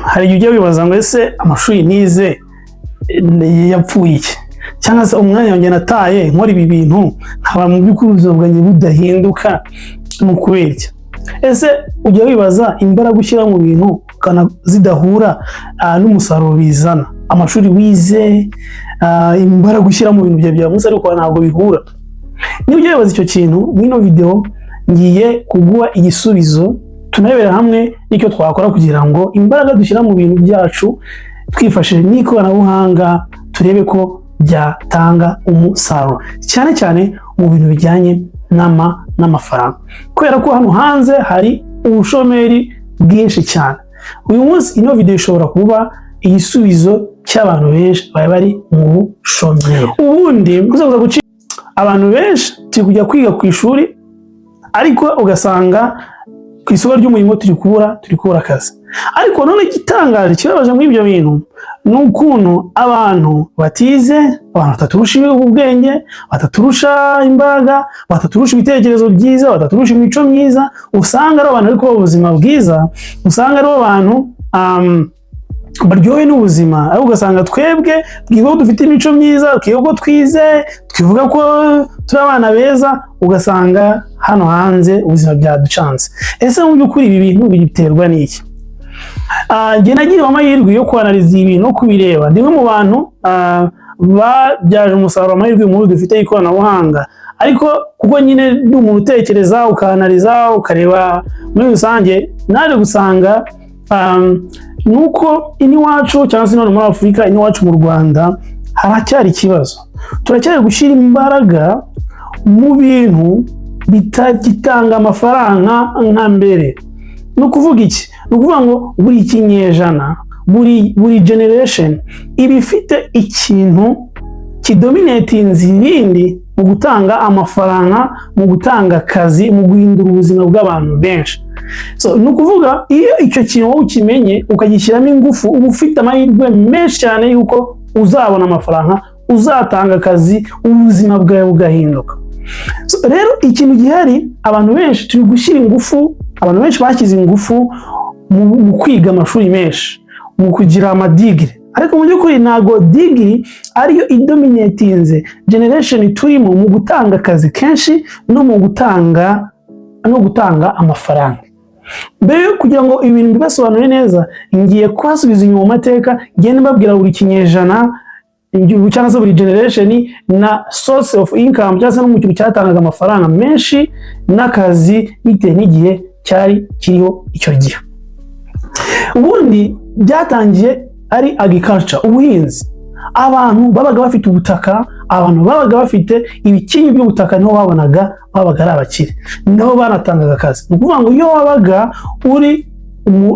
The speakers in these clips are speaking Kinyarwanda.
Hari igihe ujya wibaza ngo ese amashuri nize yapfuye iki, cyangwa se umwanya wanjye nataye nkora ibi bintu nkaba mu by'ukuri ubuzima bwanjye budahinduka mu kubera iki? Ese ujya wibaza imbaraga ushyira mu bintu kana zidahura n'umusaruro bizana? Amashuri wize, imbaraga ushyira mu bintu bya munsi ariko ntabwo bihura. Niba ujya wibaza icyo kintu, mwino video ngiye kuguha igisubizo, tunarebera hamwe n'icyo twakora kugira ngo imbaraga dushyira mu bintu byacu twifashishije n'ikoranabuhanga turebe ko byatanga umusaruro, cyane cyane mu bintu bijyanye n'amafaranga, kubera ko hano hanze hari ubushomeri bwinshi cyane. Uyu munsi ino video ishobora kuba igisubizo cy'abantu benshi bari mu bushomeri. Ubundi muzaza gucika abantu benshi turi kujya kwiga ku ishuri, ariko ugasanga ku isoko ry'umurimo turi kubura akazi. Ariko none igitangaje kibabaje muri ibyo bintu ni ukuntu abantu batize, abantu bataturusha ubwenge, bataturusha imbaraga, bataturusha ibitekerezo byiza, bataturusha imico myiza, usanga ari abantu ariko ubuzima bwiza, usanga ari abantu baryohe n'ubuzima, ariko ugasanga twebwe twivuga ko dufite imico myiza, twivuga ko twize, twivuga ko turi abana beza, ugasanga hano hanze ubuzima byaducanze. Ese mu by'ukuri ibi bintu biterwa n'iki? Njye nagiriwe amahirwe yo kwanaliza ibintu no kubireba. Ndi mu bantu babyaje umusaruro amahirwe mu dufite ikoranabuhanga, ariko kuko nyine ndi umuntu utekereza ukanaliza ukareba muri rusange, naje gusanga nuko iniwacu cyangwa se no muri Afurika, iniwacu mu Rwanda haracyari ikibazo. Turacyari gushyira imbaraga mu bintu bitagitanga amafaranga nka mbere. Ni ukuvuga iki? Ni ukuvuga ngo buri kinyejana, buri generation iba ifite ikintu kidominatinze ibindi mu gutanga amafaranga, mu gutanga akazi, mu guhindura ubuzima bw'abantu benshi. So ni ukuvuga iyo icyo kintu wowe ukimenye ukagishyiramo ingufu, uba ufite amahirwe menshi cyane yuko uzabona amafaranga, uzatanga akazi, ubuzima bwawe bugahinduka. So rero ikintu gihari, abantu benshi turi gushyira ingufu, abantu benshi bashyize ingufu mu kwiga amashuri menshi, mu kugira amadigiri, ariko mu by'ukuri ntago digiri ariyo idominatinze generation turimo mu gutanga akazi kenshi no mu gutanga amafaranga. Mbere kugira ngo ibintu bibasobanure neza, ngiye kwasubiza inyuma mu mateka, ngende mbabwira buri kinyejana cyangwa se buri generation na source of income cyangwa se n'umukintu cyatangaga amafaranga menshi n'akazi bitewe n'igihe cyari kiriho icyo gihe. Ubundi byatangiye ari agriculture, ubuhinzi. Abantu babaga bafite ubutaka, abantu babaga bafite ibikingi by'ubutaka, niho babaga ari abakire, niho banatangaga akazi. Ni ukuvuga ngo iyo wabaga uri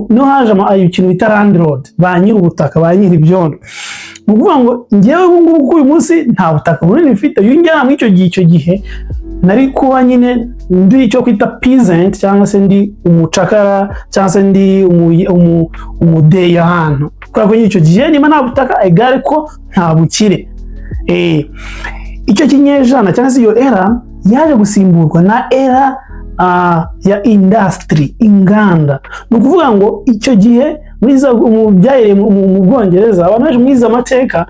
no haje ikintu bita landlord, ba nyiri ubutaka, ba nyiri ibyondo. Ni ukuvuga ngo ngewe ubu ngubu uyu munsi nta butaka bunini mfite, iyo njyana muri icyo gihe nari kuba nyine ndi icyo kwita peasant, cyangwa se ndi umucakara, cyangwa se ndi umudeyi ahantu, kubera ko icyo gihe niba nta butaka egare ko nta bukire. Icyo kinyejana cyangwa se iyo era yaje gusimburwa na era ya industry, inganda. Ni ukuvuga ngo icyo gihe byahereye mu Bwongereza, abantu benshi mwiza amateka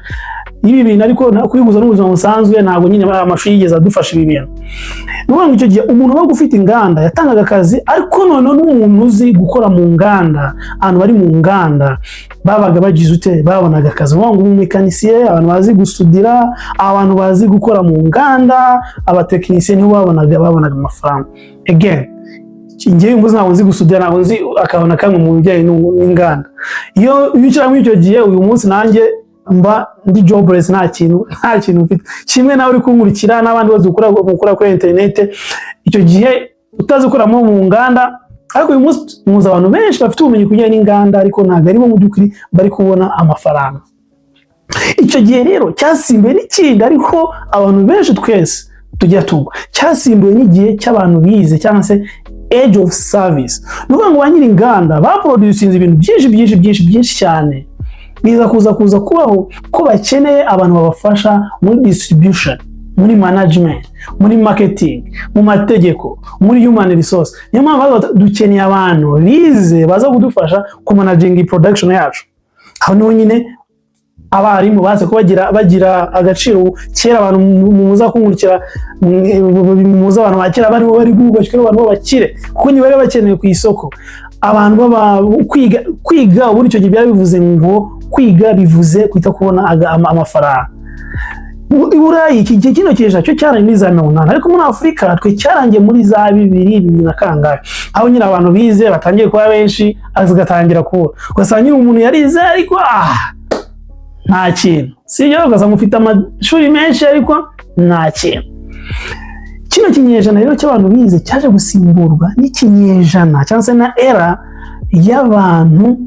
ibi bintu, ariko kwihuza n'ubuzima busanzwe ntabwo nyine amashuri yigeze adufasha ibi bintu. Ni ukuvuga ngo icyo gihe umuntu waba ufite inganda yatangaga akazi, ariko none n'umuntu uzi gukora mu nganda, abantu bari mu nganda babaga bagize ute, babonaga akazi. Ni ukuvuga ngo umumekanisiye, abantu bazi gusudira, abantu bazi gukora mu nganda, abatekinisiye nibo babonaga amafaranga. Again, ngewe mbuze ntabwo nzi gusudira, ntabwo nzi akabona kamwe mu bijyanye n'inganda. Iyo wicara muri icyo gihe, uyu munsi nanjye mba ndi jobless, nta kintu mfite, kimwe nawe uri kunkurikira n'abandi bose ukora kuri internet. Icyo gihe utazi gukoramo mu nganda, ariko uyu munsi muzi abantu benshi bafite ubumenyi kujyanye n'inganda, ariko ntabwo aribo mu by'ukuri bari kubona amafaranga. Icyo gihe rero cyasimbuye n'ikindi, ariko abantu benshi twese tujya tugwa, cyasimbuye n'igihe cy'abantu bize, cyangwa se age of service. Ni ukuvuga ngo ba nyiri inganda baproducinze ibintu byinshi cyane, biza kuza kubaho ko bakeneye abantu babafasha muri distribution. muri management, muri marketing, mu mategeko, muri human resource. Niyo mpamvu dukeneye abantu bize baza kudufasha ku managing production yacu. Aho niho nyine abarimu baze ko bagira agaciro. Kera abantu muza kunkurikira, muza abantu bakira bari bubashwe abantu bakire, kuko ni bari bakeneye ku isoko. Abantu baba kwiga ubundi cyo gihe bivuze ngo kwiga bivuze kwita kubona amafaranga. Iburayi iki kino kijeje cyo cyaranye za 18, ariko muri Afrika twe cyarangiye muri za 2000 na kangahe, aho nyine abantu bize batangiye kuba benshi, azigatangira kuba ugasanga umuntu yarize ariko nta kintu, sibyo? Ugasanga ufite amashuri menshi ariko nta kintu. Kino kinyejana rero cy'abantu bize cyaje gusimburwa n'ikinyejana cyangwa se na era y'abantu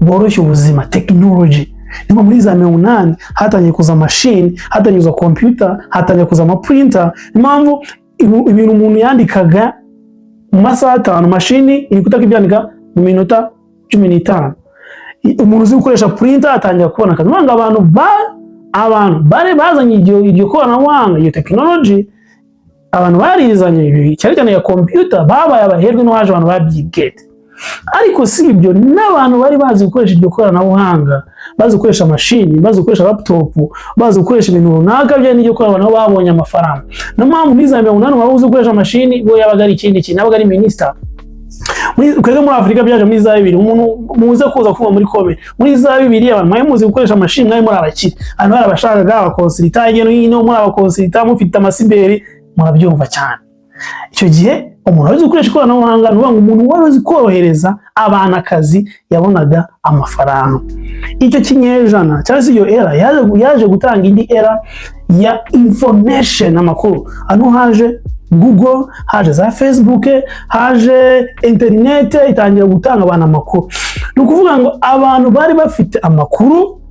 boroshya ubuzima, technology. Niba muri za 18 hatangiye kuza machine, hatangiye kuza computer, hatangiye kuza ama printer. Impamvu ibintu umuntu yandikaga mu masaha 5, machine iri kutaka ibyandika mu minota 15. Umuntu uzi gukoresha printer atangiye kubona akazi. Nanga abantu bari bazanye iryo koranabuhanga, iyo technology, abantu barizanye cyane cyane ya computer, babaye abaherwe n'abaje abantu babyigete. Ariko si ibyo, n'abantu bari bazi gukoresha iryo koranabuhanga, bazi gukoresha machine, bazi gukoresha laptop, bazi gukoresha ibintu runaka bya n'iryo koranabuhanga, babonye amafaranga. No mpamvu muri za 18 babuze gukoresha machine, bo yabaga ari ikindi kintu, nabaga ari minister. Kwega muri Afrika byaje muri za 2000, umuntu muze kuza kuva muri comment muri za 2000 abantu mwaye muzi gukoresha machine, mwaye muri abakiri, abantu barabashakaga abakonsulta igeno hino, muri abakonsulta mufite amasiberi, murabyumva cyane. Icyo gihe umuntu wazi gukoresha ikoranabuhanga, n'uvuga ngo umuntu wazi korohereza abantu akazi yabonaga amafaranga. Icyo kinyejana cyangwa se iyo era yaje gutanga indi era ya information, amakuru. Hano haje Google, haje za Facebook, haje internet, itangira gutanga abantu amakuru. Ni ukuvuga ngo abantu bari bafite amakuru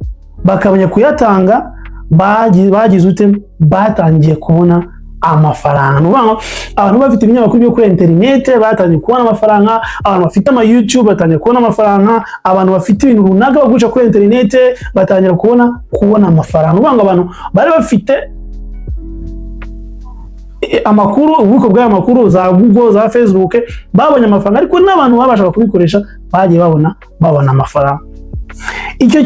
bakabanya kuyatanga, bagize ute, batangiye kubona amafaranga. N'ubanga abantu bafite ibinyamakuru byo kuri internet batangiye kubona amafaranga, abantu bafite ama YouTube batangiye kubona amafaranga, abantu bafite ibintu runaka bagurisha kuri internet batangira kubona amafaranga. N'ubanga abantu bari bafite amakuru, ubuko bwa amakuru za Google, za Facebook, babonye amafaranga, ariko n'abantu babashaka kubikoresha bagiye babona amafaranga. Icyo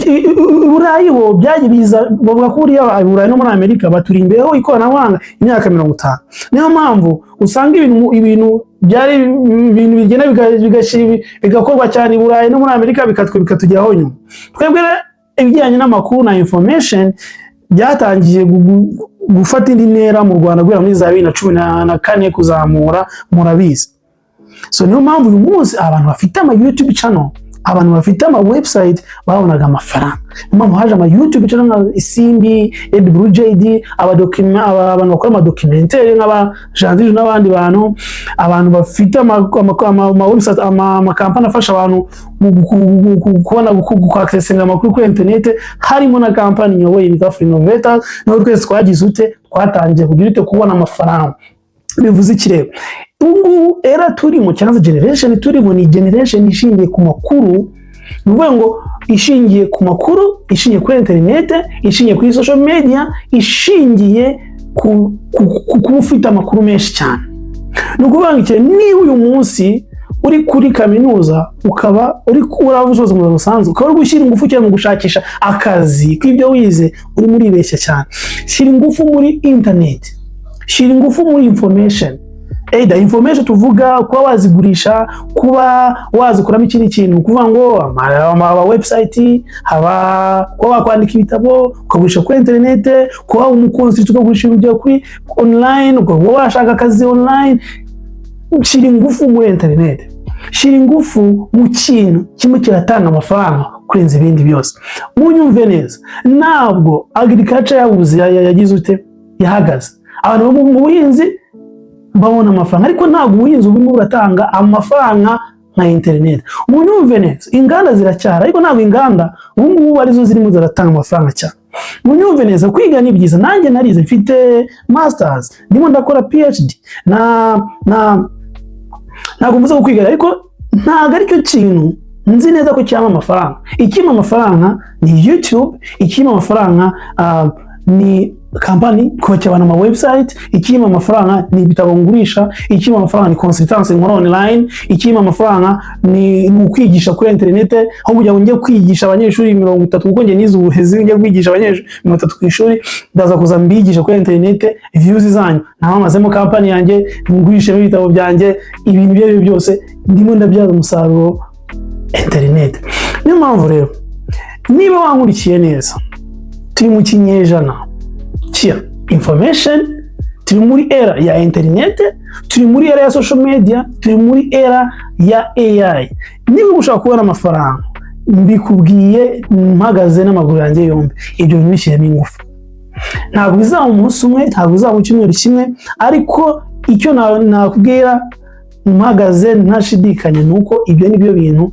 Burayi ho byaje biza bavuga ko uriya Burayi no muri Amerika baturi imbeho ikoranabuhanga imyaka 50. Niyo mpamvu usanga ibintu byari ibintu bigena bigakorwa cyane i Burayi no muri Amerika bikatugeraho nyuma. Twebwe ibijyanye n'amakuru na information byatangiye gufata indi ntera mu Rwanda guhera muri za 2014 kuzamura, murabizi. So niyo mpamvu uyu munsi abantu bafite ama YouTube channel, abantu bafite ama website babonaga amafaranga. Impamvu haje ama YouTube channel nka Isimbi, EdBlueJD, abantu bakora ama documentaire nk'aba Jandije n'abandi bantu, abantu bafite ama website, ama kampani afasha abantu kubona guaccessinga amakuru kuri internet. Harimo na kampani nyoboye bita Free Innovators, no twese twagize ute, twatangiye kugira ute kubona amafaranga. Bivuze ikirego ubu era turimo cyangwa generation turimo ni generation ishingiye ku makuru. Nuvuga ngo ishingiye ku makuru, ishingiye kuri internet, ishingiye kuri social media, ishingiye ku ufite amakuru menshi cyane. Nukuvuga ngo niba uyu munsi uri kuri kaminuza ukaba uravuze mu busanzwe, ukaba uri gushyira ingufu cyane mu gushakisha akazi kw'ibyo wize, uri muri beshya cyane. Shyira ingufu muri internet, shyira ingufu muri information. Information tuvuga kuba wazigurisha, kuba wazikuramo ikindi kintu, kuvuga ngo ama website, kuba wakwandika ibitabo ukagurisha kuri internet, kuba umukonsultant ukagurisha ibyo kuri online, kuba washaka akazi online. Shyira ingufu muri internet, shyira ingufu mu kintu kimwe kiratanga amafaranga kurenza ibindi byose. Munyumve neza, ntabwo agriculture yagize ute, yahagaze. Abantu mu buhinzi babona amafaranga, ariko ntabwo ubuhinzi burimo buratanga amafaranga nka internet. Munyumve neza, inganda ziracyara, ariko ntabwo inganda ubu arizo zirimo ziratanga amafaranga cyane. Munyumve neza, kwiga ni byiza. Nanjye narize, mfite masters, ndimo ndakora PhD, ntabwo mvuze kwiga, ariko ntabwo aricyo kintu nzi neza ko cyama amafaranga. Ikima amafaranga ni YouTube, ikima amafaranga ni company kubakira abantu ama website, ikima amafaranga ni ibitabo ngurisha, ikima amafaranga ni consultancy nkora online, ikima amafaranga ni ukwigisha kuri internet, aho kugira ngo njye kwigisha abanyeshuri 30 kuko njye nize ubuhezi njye kwigisha abanyeshuri 30 ku ishuri, ndaza kuza mbigisha kuri internet views zanyu namazemo company yanjye ngurisha ibitabo byanjye, ibintu bye byose ndimo ndabyaza umusaruro internet. Niyo mpamvu rero niba wankurikiye neza, turi mu kinyejana cya information, turi muri era ya internet, turi muri era ya social media, turi muri era ya AI. Niba ushaka kubona amafaranga, mbikubwiye mpagaze n'amaguru yanjye yombi, ibyo bishyiremo ingufu. Ntabwo bizaba umunsi umwe, ntabwo bizaba mu cyumweru kimwe, ariko icyo nakubwira mpagaze ntashidikanya nuko ibyo nibyo bintu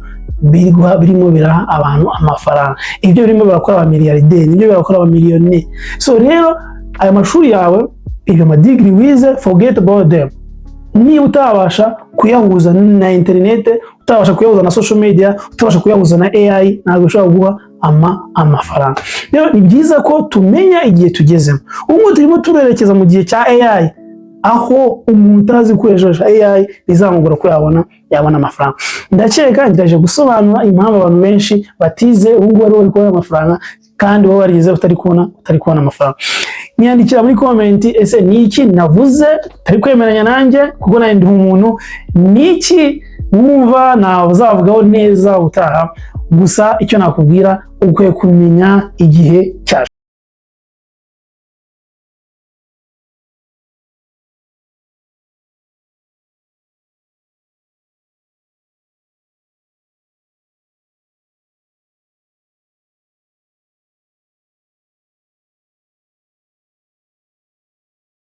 birimo biraha abantu amafaranga, ibyo birimo birakora abamiliyarderi, ibyo birakora abamiliyoni. So rero aya mashuri yawe, ibyo madigri wize, forget about them. Niba utabasha kuyahuza na internet, utabasha kuyahuza na social media, utabasha kuyahuza na AI, ntabwo ushobora guha amafaranga. Rero ni byiza ko tumenya igihe tugezemo. Ubwo turimo turerekeza mu gihe cya AI, aho umuntu utazi gukoresha AI bizamugora ko yabona amafaranga. Ndakeka ndaje gusobanura impamvu abantu benshi batize ubwo bari kubona amafaranga kandi bo barize utari kubona amafaranga. Nyandikira muri comment ese niki navuze tari kwemeranya nanjye, kuko nayo ndi umuntu, niki wumva nazavugaho neza utaha. Gusa icyo nakubwira ukwiye kumenya igihe cyaje.